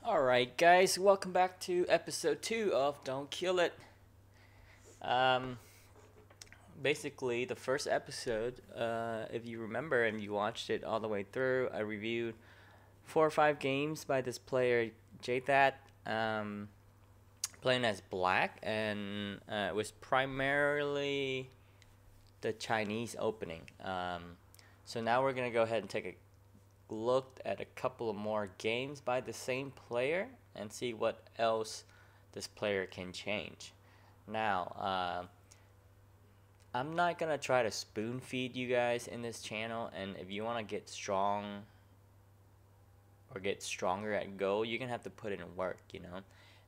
Alright guys, welcome back to episode 2 of Don't Kill It. Um, Basically the first episode, if you remember and you watched it all the way through, I reviewed 4 or 5 games by this player, Jthat, playing as Black, and it was primarily the Chinese opening. So now we're going to go ahead and take a looked at a couple of more games by the same player and see what else this player can change. Now, I'm not gonna try to spoon feed you guys in this channel, and if you want to get strong or get stronger at Go, you're gonna have to put in work, you know.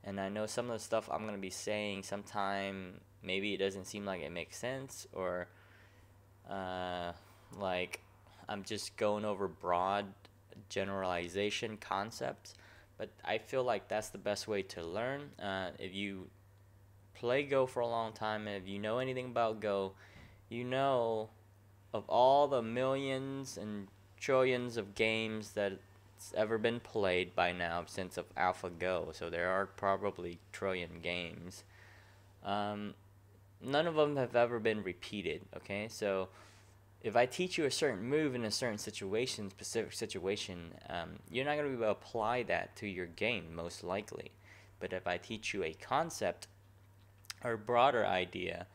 And I know some of the stuff I'm gonna be saying sometime maybe it doesn't seem like it makes sense, or like I'm just going over broad generalization concepts, but I feel like that's the best way to learn. If you play Go for a long time, and if you know anything about Go, you know of all the millions and trillions of games that's ever been played by now since of AlphaGo, so there are probably trillion games. None of them have ever been repeated, okay? So if I teach you a certain move in a certain situation, specific situation, you're not going to be able to apply that to your game, most likely. But if I teach you a concept or a broader idea,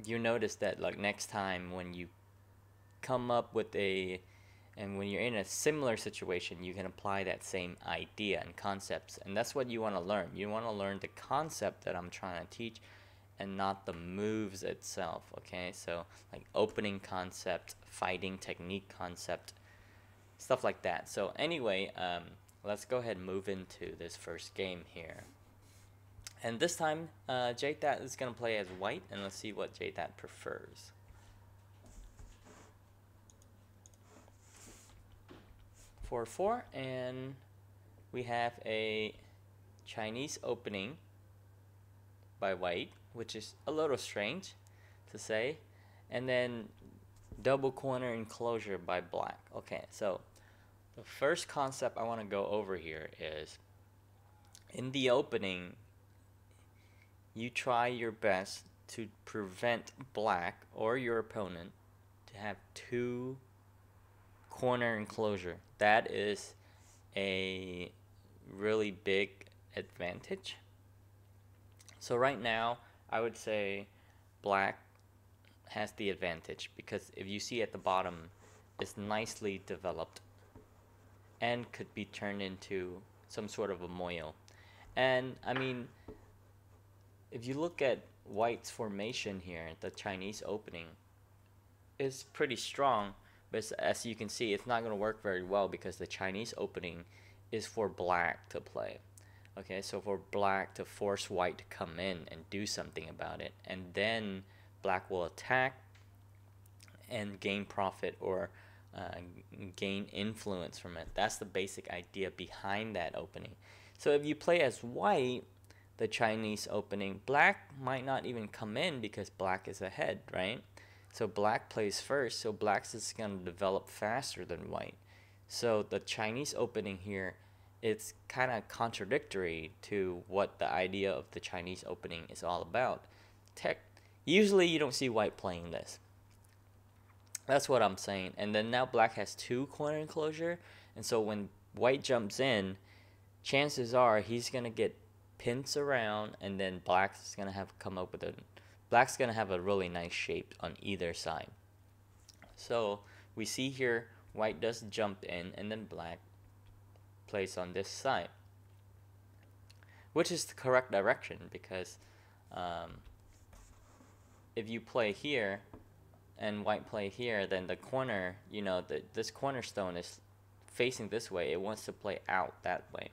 you notice that like next time when you come up with and when you're in a similar situation, you can apply that same idea and concepts. And that's what you want to learn. You want to learn the concept that I'm trying to teach, and not the moves itself, okay? So like opening concept, fighting technique concept, stuff like that. So anyway, let's go ahead and move into this first game here. And this time, Jthat is going to play as white, and let's see what Jthat prefers. For 4, and we have a Chinese opening by white, which is a little strange to say, and then double corner enclosure by black. Okay, so the first concept I want to go over here is in the opening, you try your best to prevent black or your opponent to have 2 corner enclosure. That is a really big advantage. So right now, I would say black has the advantage, because if you see at the bottom, it's nicely developed and could be turned into some sort of a moil. And I mean, if you look at white's formation here, the Chinese opening is pretty strong, but as you can see, it's not going to work very well because the Chinese opening is for black to play. Okay, so for black to force white to come in and do something about it, and then black will attack and gain profit, or gain influence from it. That's the basic idea behind that opening. So if you play as white, the Chinese opening, black might not even come in because black is ahead, right? So black plays first, so black's is going to develop faster than white. So the Chinese opening here, it's kind of contradictory to what the idea of the Chinese opening is all about. Usually you don't see white playing this. That's what I'm saying. And then now black has 2 corner enclosure, and so when white jumps in, chances are he's going to get pints around, and then black's going to have a really nice shape on either side. So we see here white does jump in, and then black plays on this side, which is the correct direction, because if you play here and white play here, then the corner, this cornerstone is facing this way. It wants to play out that way.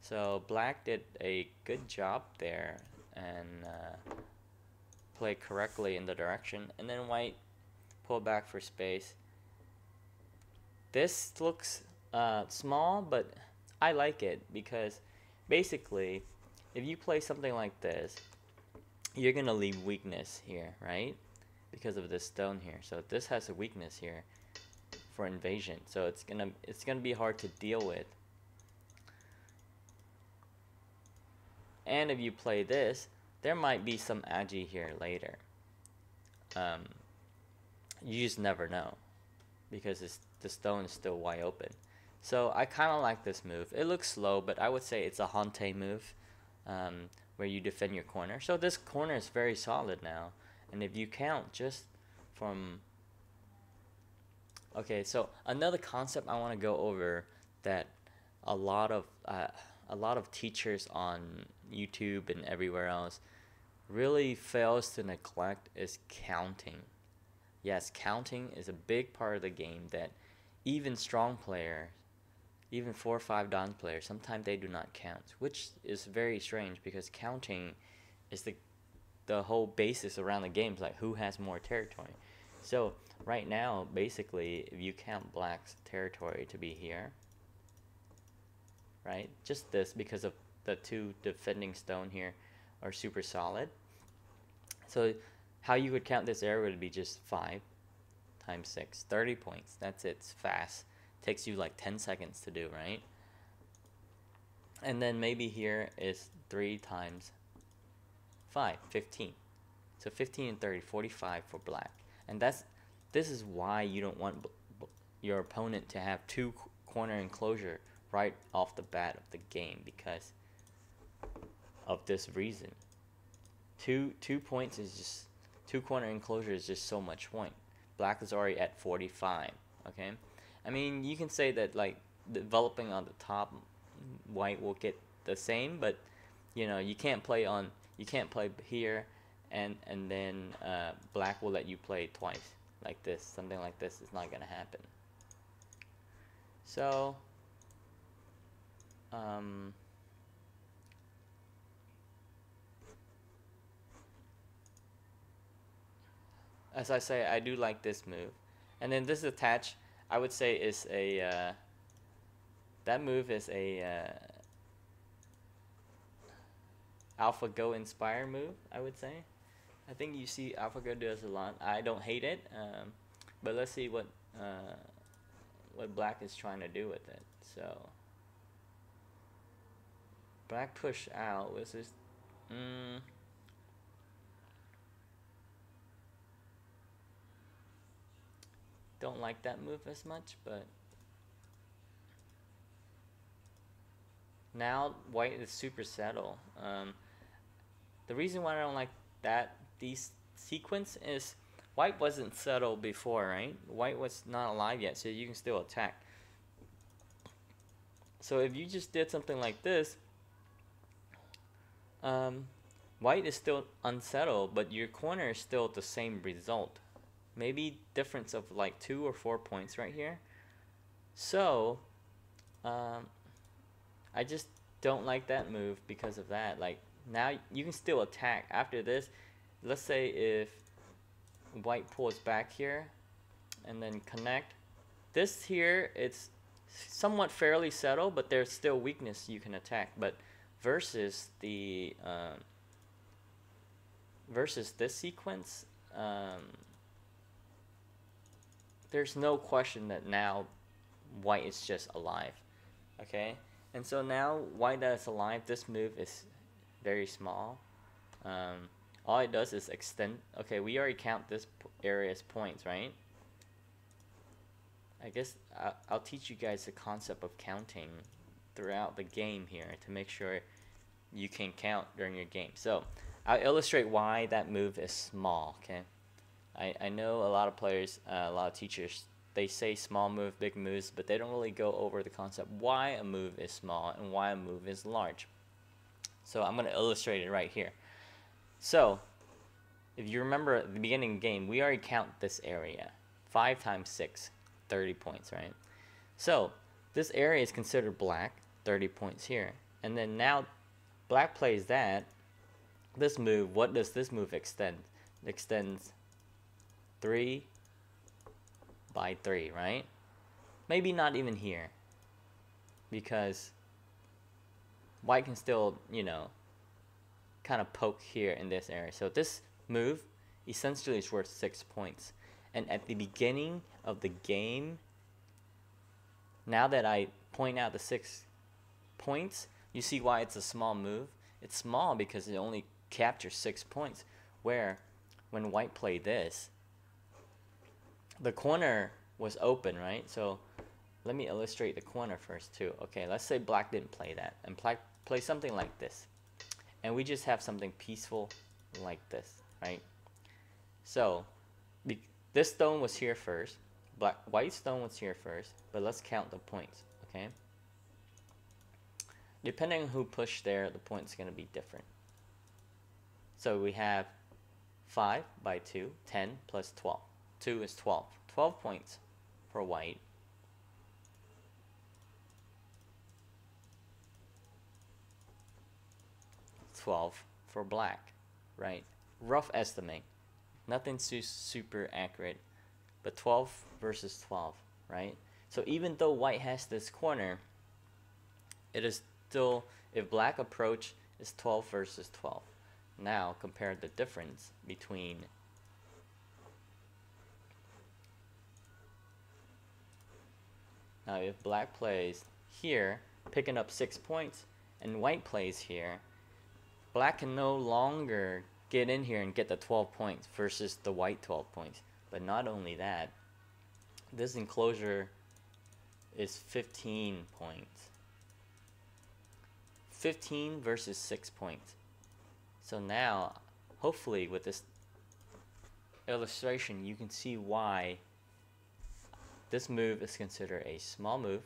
So black did a good job there and played correctly in the direction, and then white pulled back for space. This looks small, but I like it because basically if you play something like this, you're gonna leave weakness here, right? Because of this stone here. So this has a weakness here for invasion, so it's gonna be hard to deal with. And if you play this, there might be some agi here later. You just never know, because the stone is still wide open. So I kind of like this move. It looks slow, but I would say it's a hante move, where you defend your corner. So this corner is very solid now. And if you count just from... Okay, so another concept I want to go over that a lot of teachers on YouTube and everywhere else really fails to neglect is counting. Yes, counting is a big part of the game that even strong players, even 4 or 5 dan players, sometimes they do not count, which is very strange because counting is the whole basis around the game, like who has more territory. So right now, basically, if you count black's territory to be here, right, just this, because of the 2 defending stone here are super solid. So how you would count this area would be just 5 times 6, 30 points. That's it. It's fast. Takes you like 10 seconds to do, right? And then maybe here is 3 times 5, 15. So 15 and 30, 45 for black. And this is why you don't want your opponent to have 2 corner enclosure right off the bat of the game, because of this reason. 2 points is just 2 corner enclosure is just so much point. Black is already at 45. Okay, I mean, you can say that like developing on the top, white will get the same, but you know, you can't play here and then black will let you play twice like this. Something like this is not gonna happen. So as I say, I do like this move. And then this attach, I would say, is a that move is a AlphaGo inspire move, I would say. I think you see AlphaGo does a lot. I don't hate it, but let's see what black is trying to do with it. So black push out was this. Don't like that move as much, but now white is super settled. The reason why I don't like these sequence is white wasn't settled before, right? White was not alive yet, so you can still attack. So if you just did something like this, white is still unsettled, but your corner is still the same result. Maybe difference of like 2 or 4 points right here. So I just don't like that move because of that. Like, now you can still attack after this. Let's say if white pulls back here and then connect this here, it's somewhat fairly settled, but there's still weakness you can attack. But versus the versus this sequence, there's no question that now white is just alive. Okay, and so now white that is alive, this move is very small. All it does is extend. Okay, we already count this area as points, right? I guess I'll teach you guys the concept of counting throughout the game here to make sure you can count during your game. So I'll illustrate why that move is small. Okay, I know a lot of players, a lot of teachers, they say small move, big moves, but they don't really go over the concept why a move is small and why a move is large. So I'm going to illustrate it right here. So if you remember at the beginning of the game, we already count this area. 5 times 6, 30 points, right? So this area is considered black, 30 points here. And then now black plays that. This move, what does this move extend? It extends 3 by 3, right? Maybe not even here, because white can still, you know, kind of poke here in this area. So this move essentially is worth 6 points. And at the beginning of the game, now that I point out the 6 points, you see why it's a small move. it's small because it only captures 6 points, where when white played this, the corner was open, right? So let me illustrate the corner first too. Okay, let's say black didn't play that, and black play something like this, and we just have something peaceful like this, right? So this stone was here first, white stone was here first, but let's count the points, okay? Depending on who pushed there, the point's going to be different. So we have 5 by 2, 10 plus 12. 2 is 12. 12 points for white. $12 for black, right? Rough estimate. Nothing super accurate, but 12 versus 12, right? So even though white has this corner, it is still, if black approach is 12 versus 12. Now compare the difference between now if black plays here, picking up 6 points, and white plays here, black can no longer get in here and get the 12 points versus the white 12 points. But not only that, this enclosure is 15 points. 15 versus 6 points. So now, hopefully with this illustration, you can see why this move is considered a small move,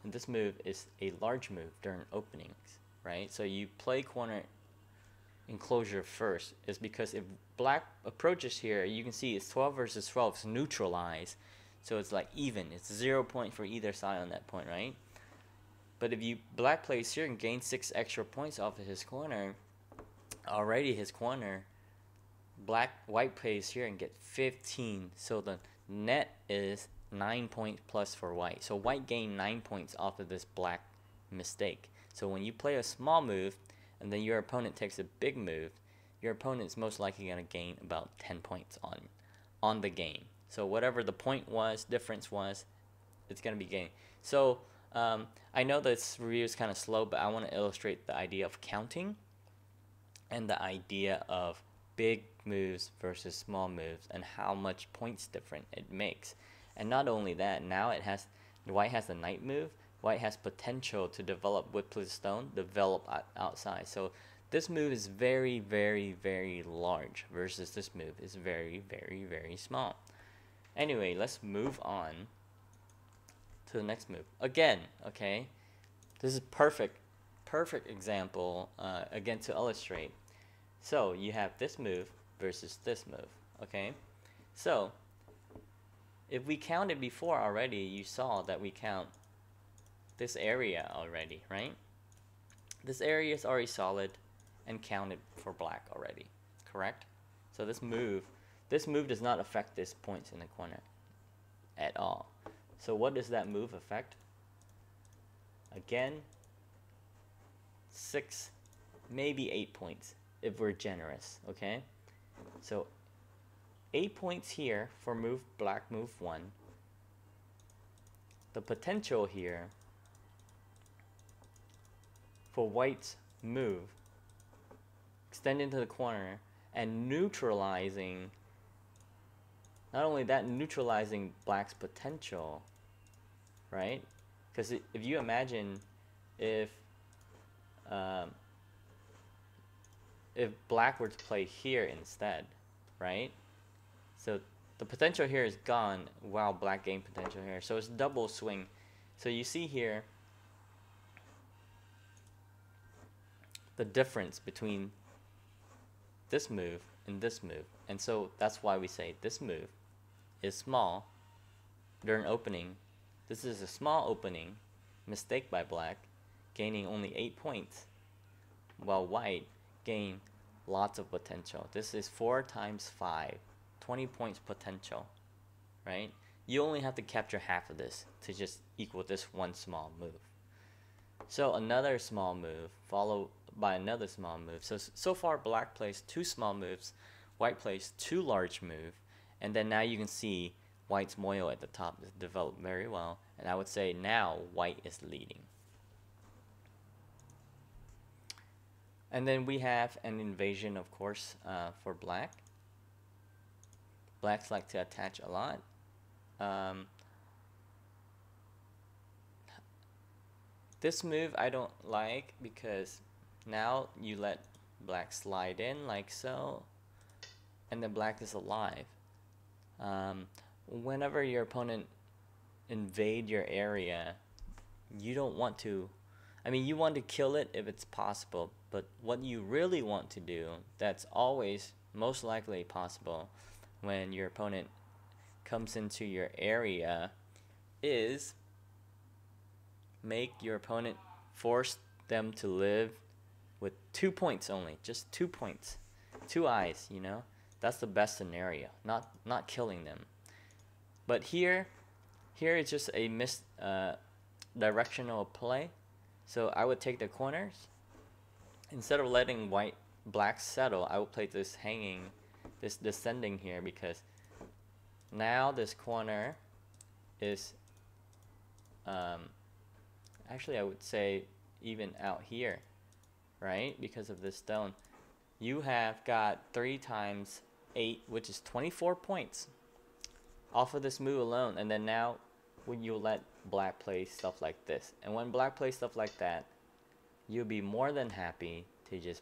and this move is a large move during openings, right? So you play corner enclosure first, is because if black approaches here, you can see it's 12 versus 12, it's neutralized, so it's like even, it's 0 point for either side on that point, right? But if black plays here and gains 6 extra points off of his corner, already his corner, white plays here and get 15, so the net is 9 points plus for white. So white gained 9 points off of this black mistake. So when you play a small move and then your opponent takes a big move, your opponent is most likely going to gain about 10 points on the game. So whatever the point was, difference was, it's going to be gained. So I know this review is kind of slow, but I want to illustrate the idea of counting and the idea of big moves versus small moves and how much points different it makes. And not only that, now white has the knight move. White has potential to develop Whiplet Stone, develop outside. So this move is very, very, very large versus this move is very, very, very small. Anyway, let's move on to the next move. Again, okay, this is perfect example, again, to illustrate. So you have this move versus this move, okay? So if we counted before already, you saw that we count this area already, right? This area is already solid and counted for black already, correct? So this move does not affect this points in the corner at all. So what does that move affect? Again, 6, maybe 8 points if we're generous, okay? So 8 points here for black move 1. The potential here for white's move, extending to the corner and neutralizing, not only that, neutralizing black's potential, right? Because if you imagine if black were to play here instead, right? So the potential here is gone while black gained potential here. So it's double swing. So you see here the difference between this move and this move. And so that's why we say this move is small during opening. This is a small opening, mistake by black, gaining only 8 points, while white gained lots of potential. This is 4 times 5, 20 points potential, right? You only have to capture half of this to just equal this one small move. So another small move followed by another small move. So far black plays 2 small moves, white plays 2 large moves, and then now you can see white's moyo at the top is developed very well, and I would say now white is leading. And then we have an invasion, of course, for black. Blacks like to attach a lot. This move I don't like because now you let black slide in like so, and then black is alive. Whenever your opponent invade your area, you don't want to, I mean, you want to kill it if it's possible, but what you really want to do, that's always most likely possible when your opponent comes into your area, is make your opponent force them to live with 2 points only, just 2 points, 2 eyes, you know. That's the best scenario, not killing them. But here it's just a directional play. So I would take the corners. Instead of letting black settle, I would play this hanging, this descending here, because now this corner is actually I would say even out here, right? Because of this stone. You have got 3 times 8, which is 24 points off of this move alone. And then now when you let black play stuff like this, and when black plays stuff like that, you'll be more than happy to just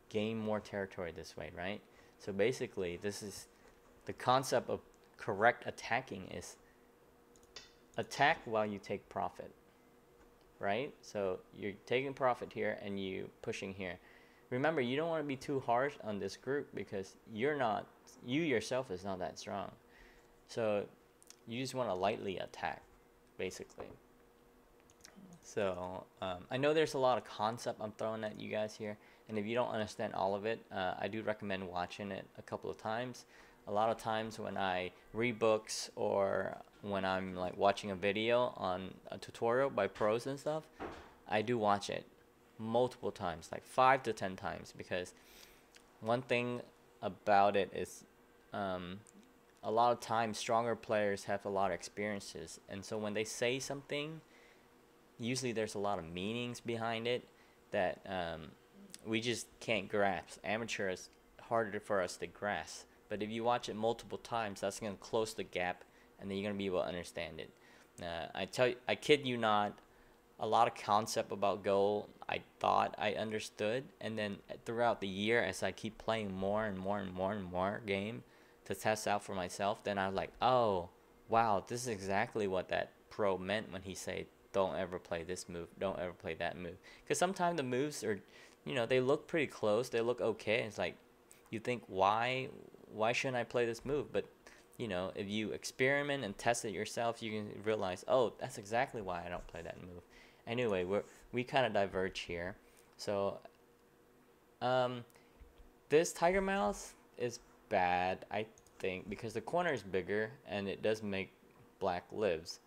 gain more territory this way, right? So basically, this is the concept of correct attacking, is attack while you take profit, right? So you're taking profit here and you pushing here. Remember, you don't want to be too harsh on this group because you yourself is not that strong. So you just want to lightly attack, basically. So I know there's a lot of concept I'm throwing at you guys here, and if you don't understand all of it, I do recommend watching it a couple of times. A lot of times when I read books or when I'm like watching a video on a tutorial by pros and stuff, I do watch it multiple times, like 5 to 10 times, because one thing about it is a lot of times stronger players have a lot of experiences, and so when they say something, usually there's a lot of meanings behind it that we just can't grasp. Amateur is harder for us to grasp, but if you watch it multiple times, that's going to close the gap, and then you're going to be able to understand it. I kid you not, a lot of concept about Go I thought I understood, and then throughout the year, as I keep playing more and more and more and more game to test out for myself, then I was like, oh wow, this is exactly what that pro meant when he said don't ever play this move, don't ever play that move. Because sometimes the moves are, you know, they look pretty close, they look okay. It's like you think, why shouldn't I play this move? But you know, if you experiment and test it yourself, you can realize, oh, that's exactly why I don't play that move. Anyway, we kind of diverge here. So this tiger mouse is bad, I think, because the corner is bigger and it does make black lives.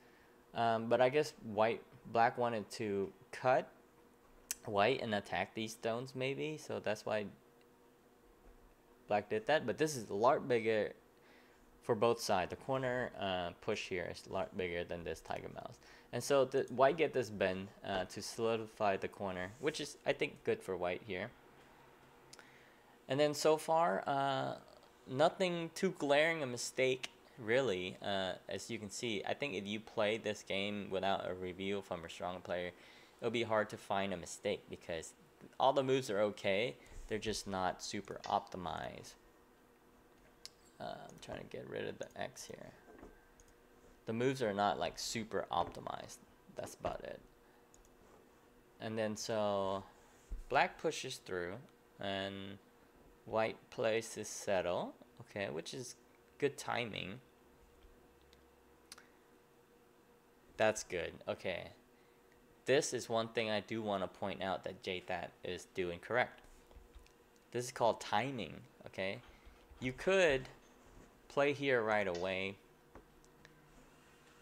But I guess black wanted to cut white and attack these stones maybe, so that's why black did that. But this is a lot bigger for both sides. The corner push here is a lot bigger than this tiger mouse, and so white get this bend to solidify the corner, which is, I think, good for white here. And then so far, nothing too glaring a mistake, really. As you can see, I think if you play this game without a review from a strong player, it'll be hard to find a mistake because all the moves are okay, they're just not super optimized. I'm trying to get rid of the X here. The moves are not like super optimized. That's about it. And then so black pushes through and white plays to settle, okay, which is good timing. That's good. Okay. This is one thing I do want to point out that JThat is doing correct. This is called timing, okay? You could play here right away,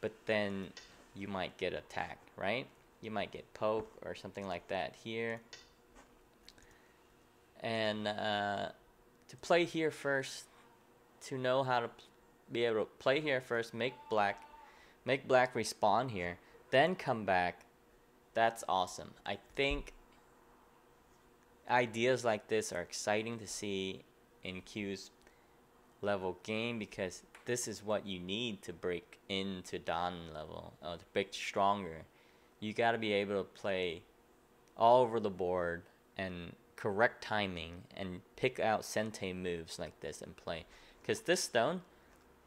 but then you might get attacked, right? You might get poke or something like that here. And to play here first, to know how to be able to play here first, make black respawn here, then come back, that's awesome. I think ideas like this are exciting to see in kyus level game, because this is what you need to break into Dan level, to break stronger. You got to be able to play all over the board and correct timing and pick out sente moves like this and play. Because this stone,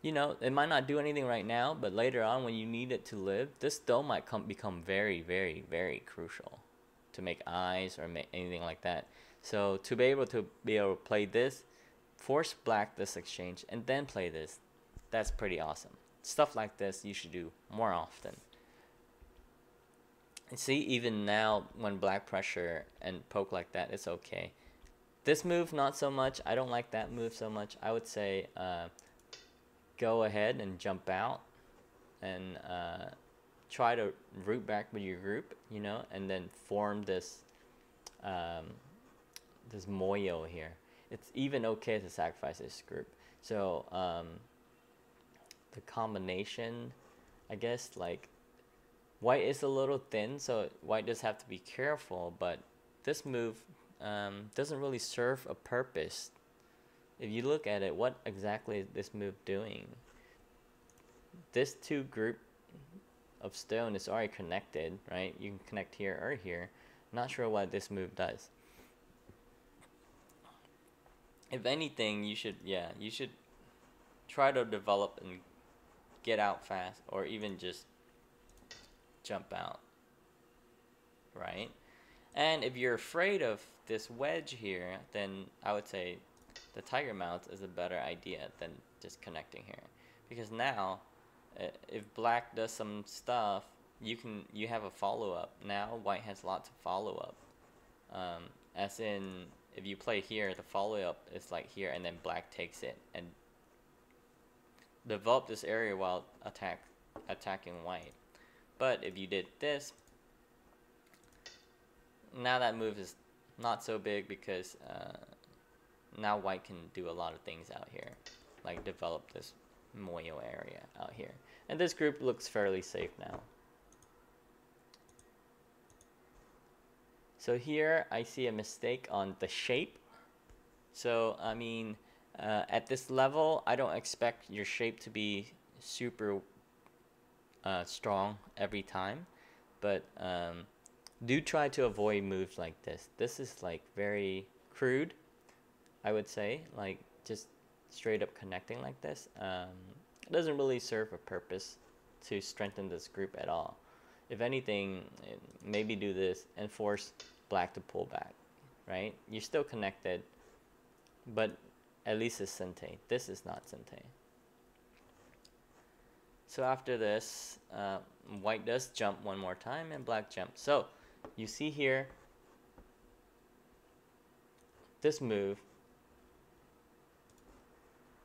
you know, it might not do anything right now, but later on when you need it to live, this stone might become very, very, very crucial to make eyes or make anything like that. So to be able to play this, force black this exchange, and then play this, that's pretty awesome. Stuff like this you should do more often. And see, even now when black pressure and poke like that, it's okay. This move not so much. I don't like that move so much. I would say go ahead and jump out and try to root back with your group, you know, and then form this this moyo here. It's even okay to sacrifice this group. So the combination, I guess, like white is a little thin, so white does have to be careful, but this move doesn't really serve a purpose. If you look at it, what exactly is this move doing? This two group of stone is already connected, right? You can connect here or here. Not sure what this move does. If anything, you should try to develop and get out fast, or even just jump out, right? And if you're afraid of this wedge here, then I would say the tiger mount is a better idea than just connecting here, because now if black does some stuff, you have a follow-up. Now white has lots of follow-up, as in if you play here, the follow-up is like here, and then black takes it and develop this area while attacking white. But if you did this, now that move is not so big, because now white can do a lot of things out here, like develop this moyo area out here. And this group looks fairly safe now. So here I see a mistake on the shape. So I mean, at this level, I don't expect your shape to be super strong every time, but do try to avoid moves like this. This is like very crude, I would say, like just straight up connecting like this. It doesn't really serve a purpose to strengthen this group at all. If anything, maybe do this and force black to pull back, right? You're still connected, but at least it's sente. This is not sente. So after this, white does jump one more time and black jumps. So you see here, this move,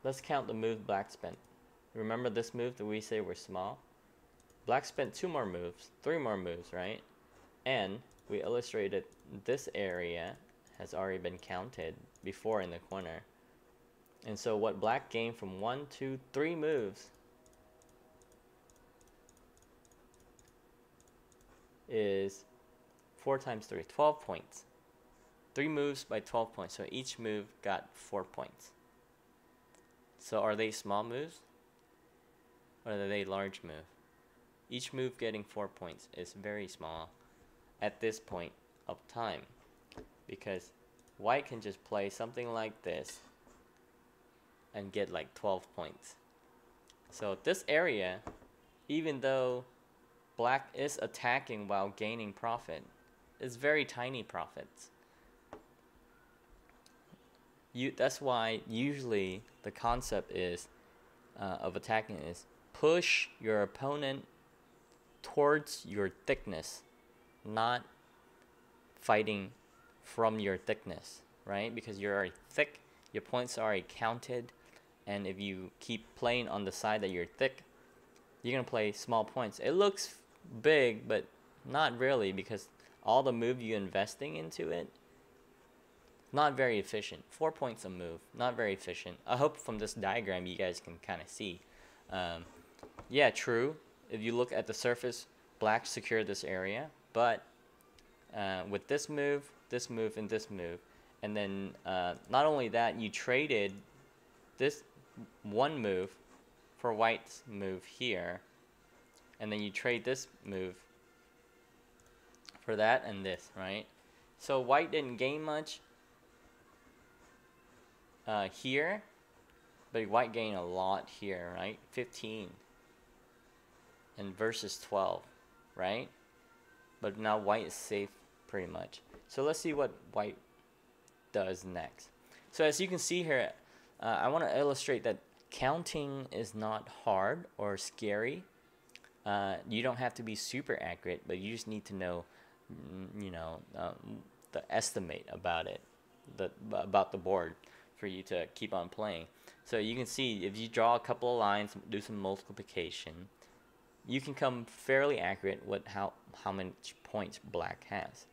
let's count the move black spent. Remember this move that we say were small? Black spent 2 more moves, 3 more moves, right? And we illustrated this area has already been counted before in the corner. And so what black gained from 1, 2, 3 moves is 4 times 3, 12 points. 3 moves by 12 points, so each move got 4 points. So are they small moves, or are they large move? Each move getting 4 points is very small at this point of time, because white can just play something like this and get like 12 points. So this area, even though black is attacking while gaining profit, is very tiny profits. That's why usually the concept is of attacking is push your opponent towards your thickness, not fighting from your thickness, right? Because you're already thick, your points are already counted, and if you keep playing on the side that you're thick, you're gonna play small points. It looks big, but not really, because all the move you're investing into it, not very efficient. 4 points a move, not very efficient. I hope from this diagram you guys can kind of see. Yeah, true. If you look at the surface, black secured this area, but with this move, and this move. And then not only that, you traded this one move for white's move here. And then you trade this move for that and this, right? So white didn't gain much here, but white gained a lot here, right? 15 and versus 12, right? But now white is safe pretty much. So let's see what white does next. So as you can see here, I want to illustrate that counting is not hard or scary. You don't have to be super accurate, but you just need to know, the estimate about it, about the board, for you to keep on playing. So you can see if you draw a couple of lines, do some multiplication, you can come fairly accurate with how many points black has.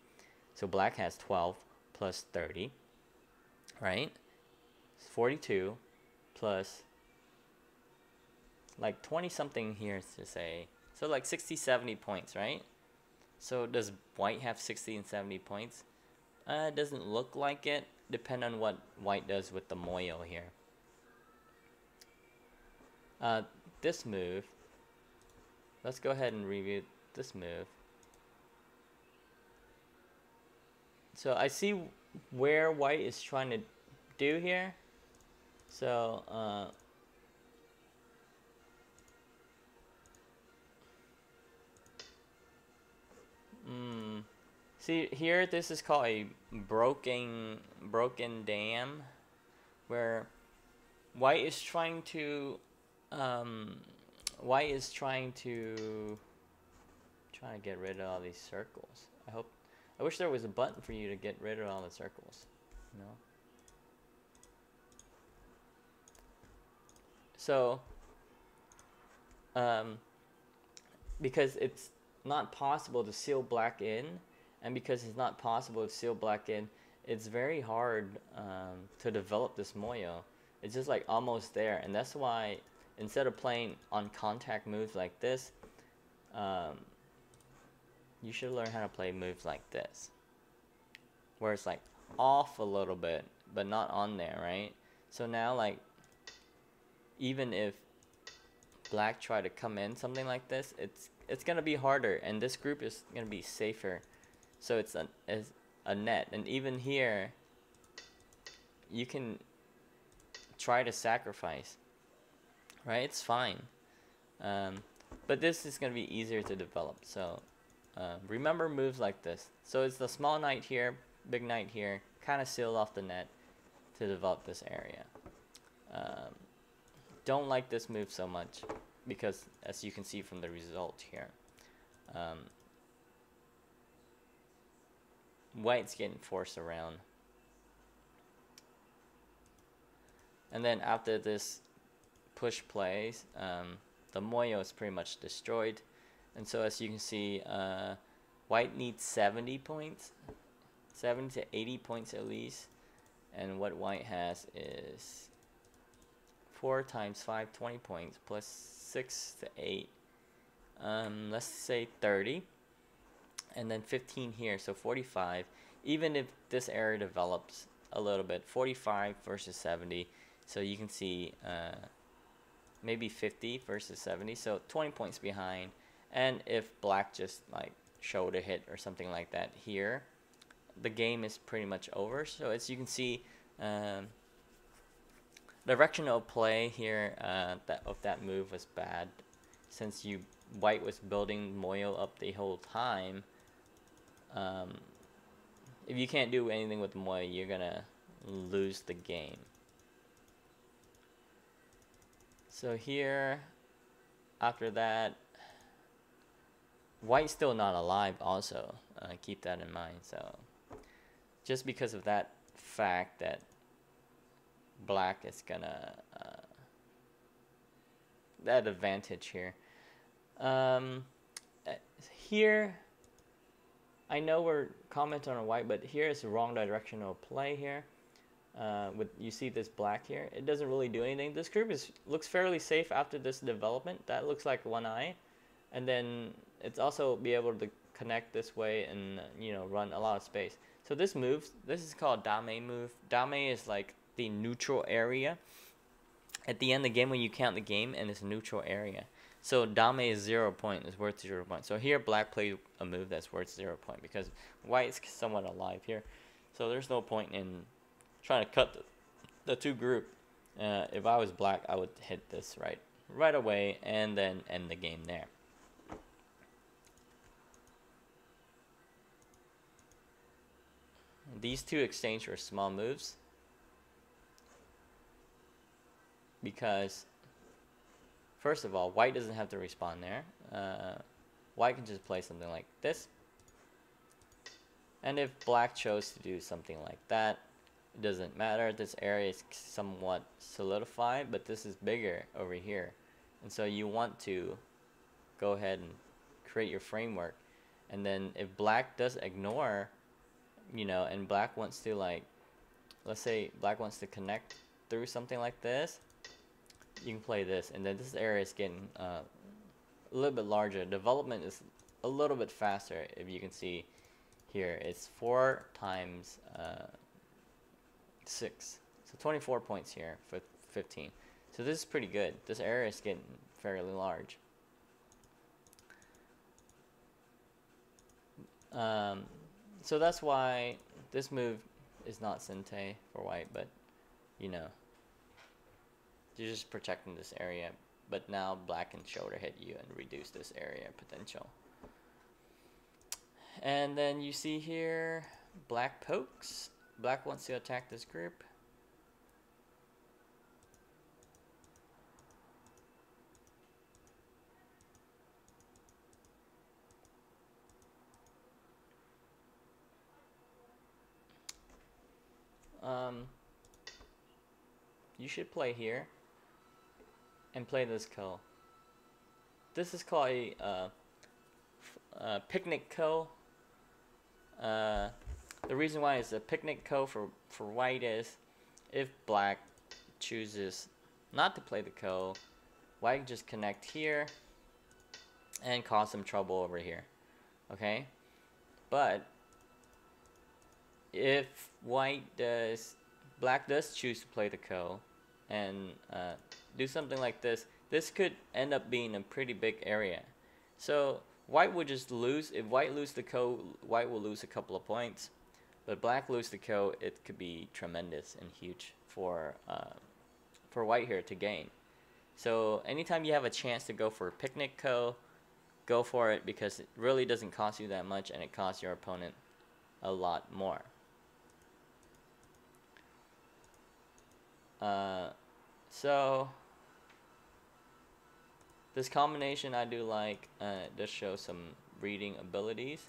So black has 12 plus 30, right? 42 plus like 20 something here to say. So like 60, 70 points, right? So does white have 60 and 70 points? It doesn't look like it. Depend on what white does with the moyo here. This move, let's go ahead and review this move. So I see where white is trying to do here. So see here, this is called a broken dam, where white is trying to get rid of all these circles. I wish there was a button for you to get rid of all the circles, you know. So because it's not possible to seal black in, and because it's not possible to seal black in, it's very hard to develop this moyo. It's just like almost there, and that's why instead of playing on contact moves like this, you should learn how to play moves like this, where it's like off a little bit but not on there, right? So now, like, even if black try to come in something like this, it's gonna be harder, and this group is gonna be safer. So it's a net, and even here you can try to sacrifice, right? It's fine, but this is gonna be easier to develop. So remember moves like this. So it's the small knight here, big knight here, kind of seal off the net to develop this area. Don't like this move so much because, as you can see from the result here, white's getting forced around. And then after this push plays, the moyo is pretty much destroyed. And so as you can see, white needs 70 points, 70 to 80 points at least. And what white has is 4 times 5, 20 points, plus 6 to 8. Let's say 30. And then 15 here, so 45. Even if this area develops a little bit, 45 versus 70. So you can see maybe 50 versus 70, so 20 points behind. And if black just like showed a hit or something like that here, the game is pretty much over. So as you can see, directional play here that move was bad, since white was building moyo up the whole time. If you can't do anything with the moyo, you're gonna lose the game. So here, after that, white's still not alive also. Keep that in mind. So just because of that fact that black is gonna that advantage here. Here, I know we're commenting on white, but here is the wrong directional play here. You see this black here, it doesn't really do anything. This group looks fairly safe after this development. That looks like one eye, and then it's also be able to connect this way and you know, run a lot of space. So this move, this is called dame move. Dame is like the neutral area at the end of the game when you count the game, and it's a neutral area. So dame is 0 point, is worth 0 point. So here black played a move that's worth 0 point because white is somewhat alive here. So there's no point in trying to cut the two group. If I was black, I would hit this right away and then end the game there. These two exchange are small moves because, first of all, white doesn't have to respond there. White can just play something like this. And if black chose to do something like that, it doesn't matter. This area is somewhat solidified, but this is bigger over here. And so you want to go ahead and create your framework. And then if black does ignore, you know, and black wants to, like, let's say black wants to connect through something like this, you can play this. And then this area is getting a little bit larger. Development is a little bit faster. If you can see here, it's 4 times 6. So 24 points here for 15. So this is pretty good. This area is getting fairly large. So that's why this move is not Sente for white, but you know, you're just protecting this area. But now black can shoulder hit you and reduce this area potential. And then you see here, black pokes. Black wants to attack this group. You should play here and play this ko. This is called a picnic ko. The reason why it's a picnic ko for white is if black chooses not to play the ko, white can just connect here and cause some trouble over here. Okay? But if black does choose to play the ko and do something like this, this could end up being a pretty big area. So white would just lose. If white loses the ko, white will lose a couple of points. But black lose the ko, it could be tremendous and huge for white here to gain. So anytime you have a chance to go for a picnic ko, go for it, because it really doesn't cost you that much and it costs your opponent a lot more. So this combination I do like. Does show some reading abilities,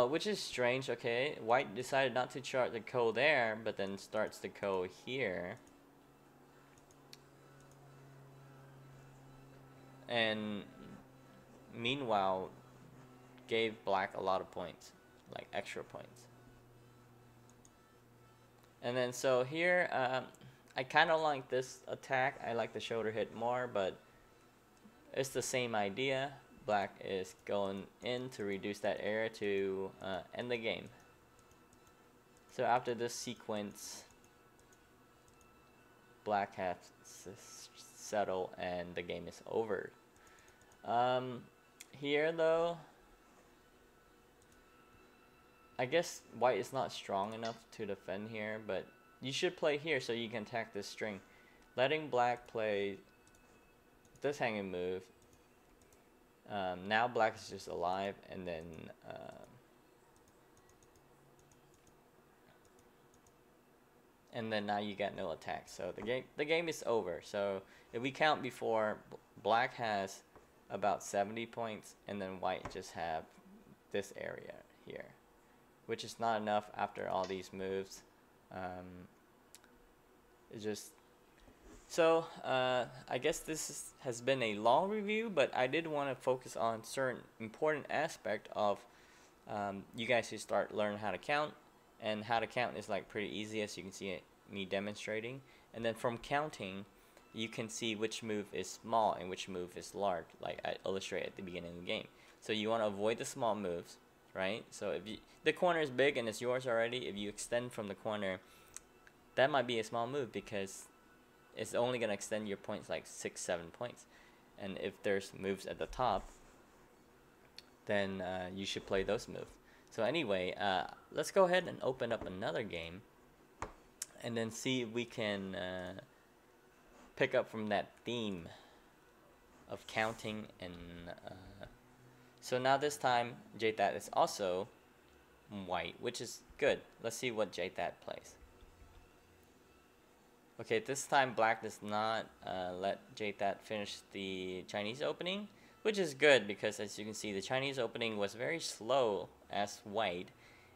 which is strange. Okay, white decided not to chart the ko there, but then starts the ko here, and meanwhile gave black a lot of points, like extra points. And then so here, I kind of like this attack. I like the shoulder hit more, but it's the same idea. Black is going in to reduce that area to end the game. So after this sequence, black has to settle and the game is over. Here though, I guess white is not strong enough to defend here, but you should play here so you can attack this string. Letting black play this hanging move. Now black is just alive, and then now you got no attack. So the game is over. So if we count before, black has about 70 points, and then white just have this area here, which is not enough after all these moves. It's just so I guess this has been a long review, but I did want to focus on certain important aspect of you guys should start learning how to count, and how to count is like pretty easy, as you can see me demonstrating. And then from counting, you can see which move is small and which move is large, like I illustrated at the beginning of the game. So you want to avoid the small moves, right? So if the corner is big and it's yours already, if you extend from the corner, that might be a small move because it's only going to extend your points like 6-7 points. And if there's moves at the top, then you should play those moves. So anyway, let's go ahead and open up another game and then see if we can pick up from that theme of counting. And so now this time J-That is also white, which is good. Let's see what J-That plays. Okay, this time black does not let J-That finish the Chinese opening, which is good because as you can see, the Chinese opening was very slow as white,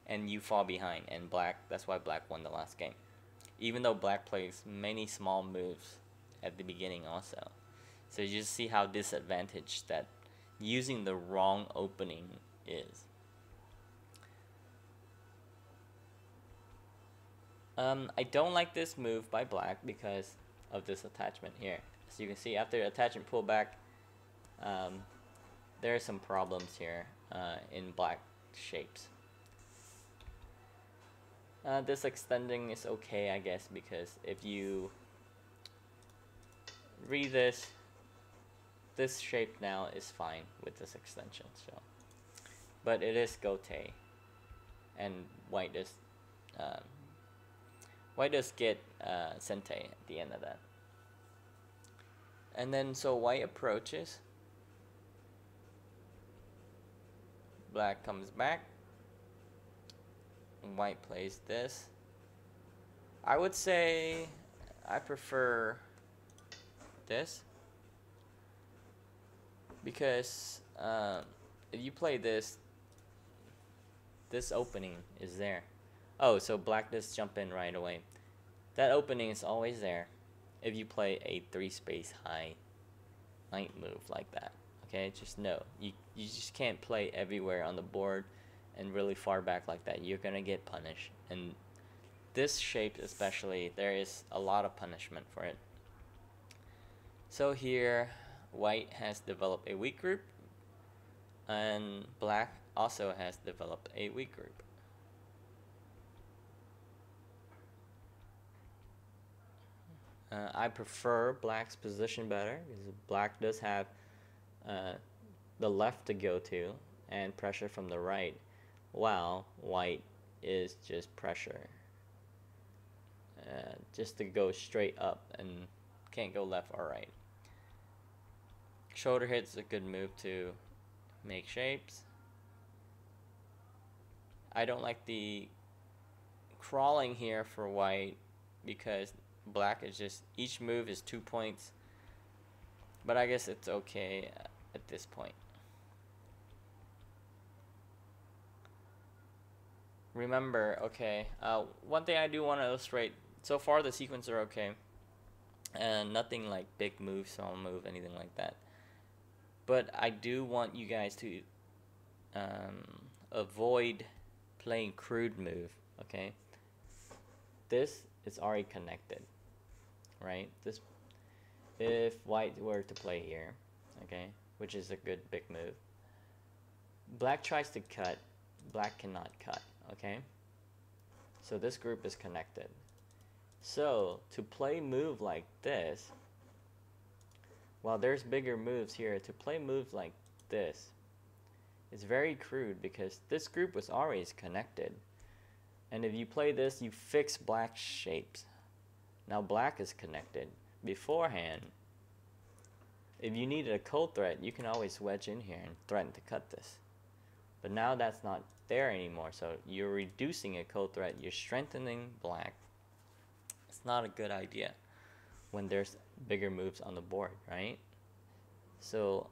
and you fall behind. And black, that's why black won the last game, even though black plays many small moves at the beginning also. So you just see how disadvantaged that using the wrong opening is. I don't like this move by black because of this attachment here. As you can see, after the attachment pullback, there are some problems here in black shapes. This extending is okay, I guess, because if you read this shape now is fine with this extension. So, but it is gote, and white does get sente at the end of that. And then so white approaches, black comes back, white plays this. I would say I prefer this because if you play this opening is there. Oh, so black does jump in right away. That opening is always there if you play a 3-space high knight move like that. Okay, just know you just can't play everywhere on the board and really far back like that. You're gonna get punished, and this shape especially, there is a lot of punishment for it. So here white has developed a weak group, and black also has developed a weak group. I prefer black's position better because black does have the left to go to and pressure from the right, while white is just pressure, just to go straight up and can't go left or right. Shoulder hit's a good move to make shapes. I don't like the crawling here for white because black is just, each move is 2 points, but I guess it's okay at this point. Remember, okay, one thing I do want to illustrate, so far the sequence are okay, and nothing like big move, small move, anything like that, but I do want you guys to avoid playing crude move, okay? This is already connected, right? This, if white were to play here, okay, which is a good big move, black tries to cut, black cannot cut, okay? So this group is connected. So to play move like this, while there's bigger moves here, to play moves like this is very crude because this group was always connected. And if you play this, you fix black shapes. Now black is connected. Beforehand, if you needed a cold threat, you can always wedge in here and threaten to cut this. But now that's not there anymore, so you're reducing a cold threat, you're strengthening black. It's not a good idea when there's bigger moves on the board, right? So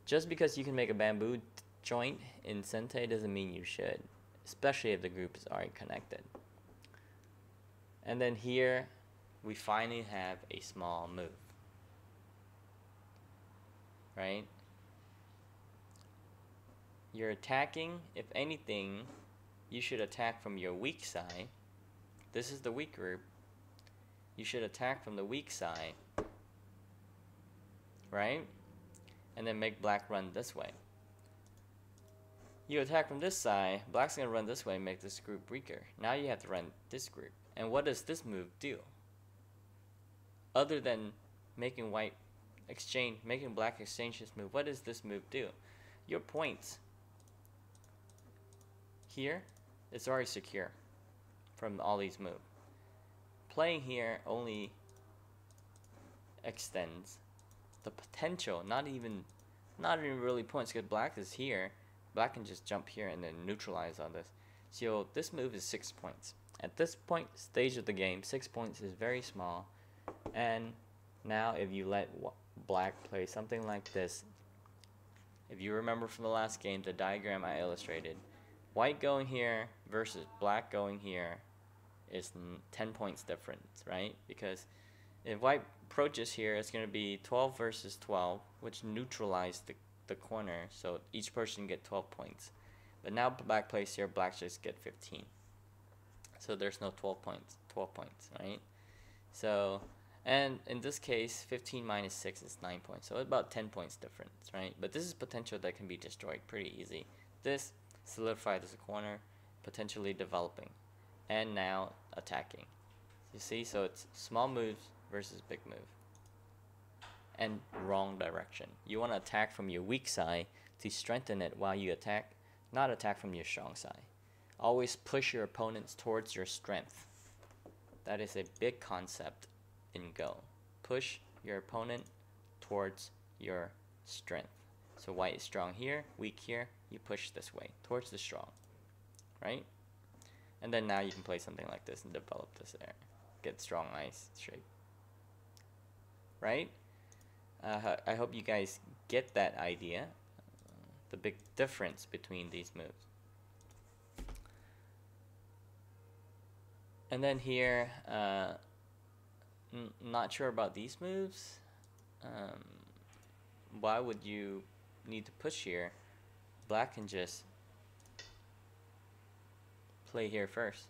just because you can make a bamboo joint in sente doesn't mean you should, especially if the group is already connected. And then here we finally have a small move, right? You're attacking. If anything, you should attack from your weak side. This is the weak group. You should attack from the weak side, right? And then make black run this way. You attack from this side, black's gonna run this way and make this group weaker. Now you have to run this group. And what does this move do? Other than making black exchange this move, what does this move do? Your points here, it's already secure from all these moves. Playing here only extends the potential, not even really points, because black is here. Black can just jump here and then neutralize all this. So this move is 6 points. At this point stage of the game, 6 points is very small. And now if you let black play something like this, if you remember from the last game, the diagram I illustrated, white going here versus black going here is 10 points difference, right? Because if white approaches here, it's going to be 12 versus 12, which neutralizes the corner, so each person get 12 points. But now black plays here, black just get 15. So there's no 12 points, right? So, and in this case, 15 minus 6 is 9 points, so about 10 points difference, right? But this is potential that can be destroyed pretty easy. This solidified as a corner, potentially developing, and now attacking. You see, so it's small moves versus big move. And wrong direction. You want to attack from your weak side to strengthen it while you attack, not attack from your strong side. Always push your opponents towards your strength. That is a big concept in Go. Push your opponent towards your strength. So white is strong here, weak here, you push this way, towards the strong, right? And then now you can play something like this and develop this there. Get strong ice shape, right? I hope you guys get that idea, the big difference between these moves. And then here, not sure about these moves. Why would you need to push here? Black can just play here first.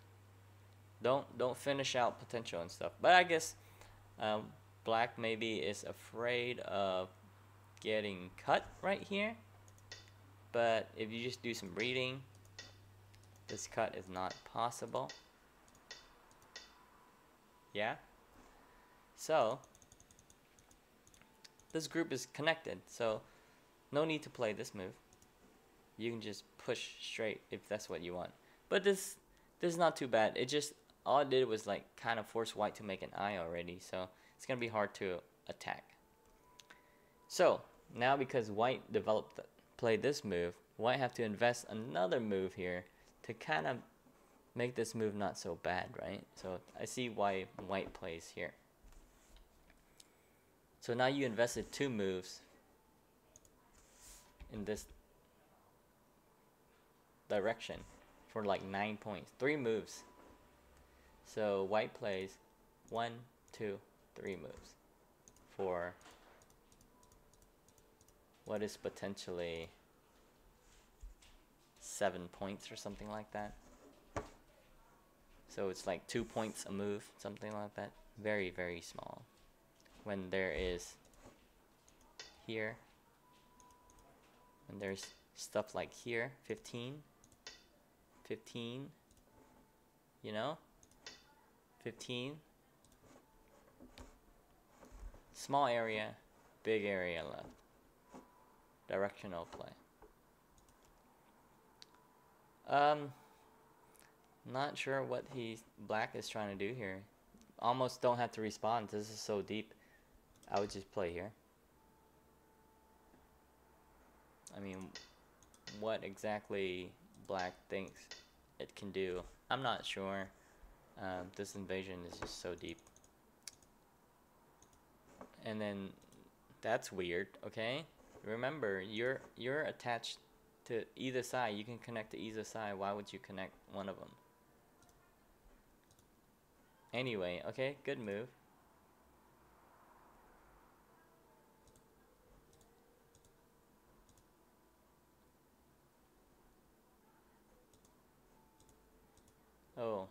Don't finish out potential and stuff. But I guess black maybe is afraid of getting cut right here. But if you just do some reading, this cut is not possible. Yeah? So, this group is connected, so no need to play this move. You can just push straight if that's what you want. But this is not too bad. It just, all it did was like kind of force white to make an eye already, so it's gonna be hard to attack. So now because white played this move, white have to invest another move here to kind of make this move not so bad, right? So I see why white plays here. So now you invested 2 moves in this direction for like 9 points. 3 moves. So white plays 1, 2, 3 moves for what is potentially 7 points or something like that. So it's like 2 points a move, something like that. Very, very small. When there is here, and there's stuff like here, 15, you know, 15. Small area, big area left. Directional play. Not sure what black is trying to do here. Almost don't have to respond. This is so deep. I would just play here. I mean, what exactly black thinks it can do, I'm not sure. This invasion is just so deep. And then that's weird, okay? Remember, you're attached to either side. You can connect to either side. Why would you connect one of them? Anyway, okay, good move. Oh,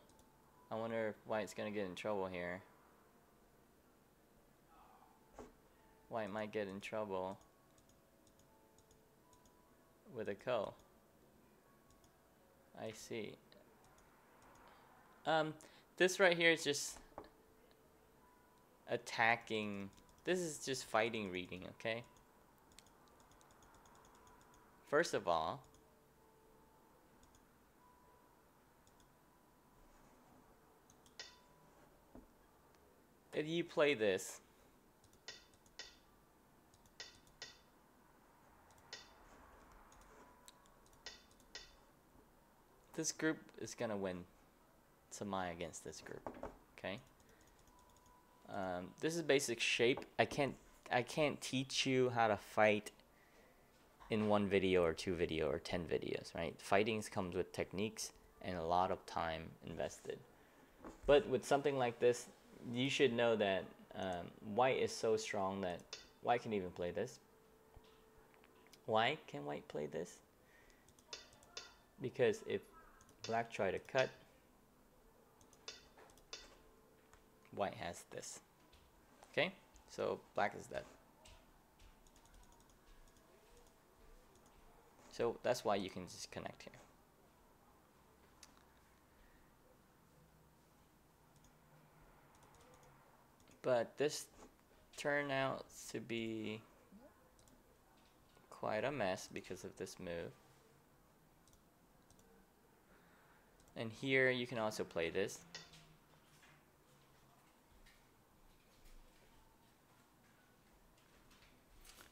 I wonder if white's gonna get in trouble here. White might get in trouble with a ko. I see. This right here is just attacking. This is just fighting reading, okay? First of all, if you play this, this group is gonna win Samai against this group, okay? This is basic shape. I can't teach you how to fight in one video or 2 video or 10 videos, right? Fighting comes with techniques and a lot of time invested. But with something like this, you should know that white is so strong that white can even play this. Why can white play this? Because if black try to cut, white has this. Okay, so black is dead. So that's why you can just connect here. But this turned out to be quite a mess because of this move. And here you can also play this.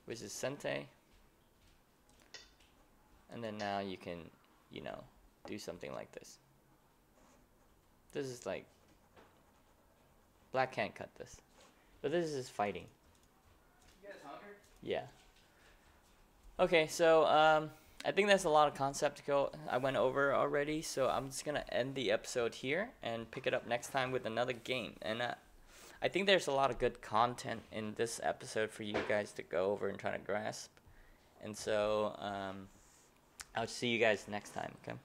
Which is Sente. And then now you can, you know, do something like this. This is like, black can't cut this. But this is fighting. You guys hungry? Yeah. Okay, so I think that's a lot of concept I went over already, so I'm just gonna end the episode here and pick it up next time with another game. And I think there's a lot of good content in this episode for you guys to go over and try to grasp. And so I'll see you guys next time, okay?